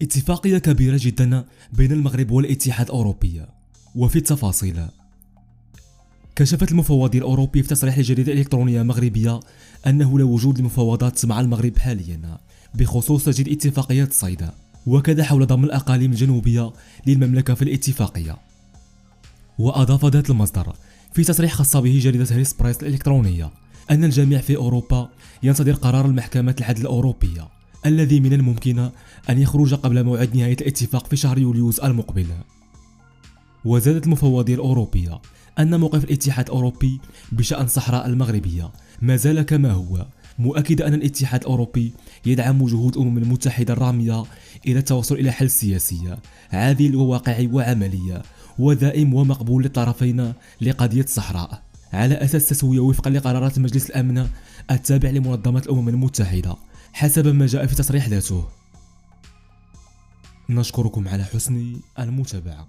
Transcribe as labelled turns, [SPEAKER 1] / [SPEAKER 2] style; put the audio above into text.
[SPEAKER 1] اتفاقية كبيرة جدا بين المغرب والاتحاد الأوروبي. وفي التفاصيل، كشفت المفوضية الأوروبي في تصريح لجريدة إلكترونية مغربية أنه لا وجود لمفاوضات مع المغرب حاليا بخصوص تجديد اتفاقية الصيد، وكذا حول ضم الأقاليم الجنوبية للمملكة في الاتفاقية. وأضاف ذات المصدر في تصريح خاص به جريدة هريس بريس الإلكترونية أن الجميع في أوروبا ينتظر قرار المحكمة العدل الأوروبية الذي من الممكن أن يخرج قبل موعد نهاية الاتفاق في شهر يوليوز المقبل. وزادت المفوضية الأوروبية أن موقف الاتحاد الأوروبي بشأن الصحراء المغربية ما زال كما هو، مؤكدة أن الاتحاد الأوروبي يدعم جهود الأمم المتحدة الرامية إلى التوصل إلى حل سياسي عادل وواقعي وعملي ودائم ومقبول للطرفين لقضية الصحراء على أساس تسوية وفقا لقرارات مجلس الأمن التابع لمنظمة الأمم المتحدة حسب ما جاء في تصريح ذاته. نشكركم على حسن المتابعة.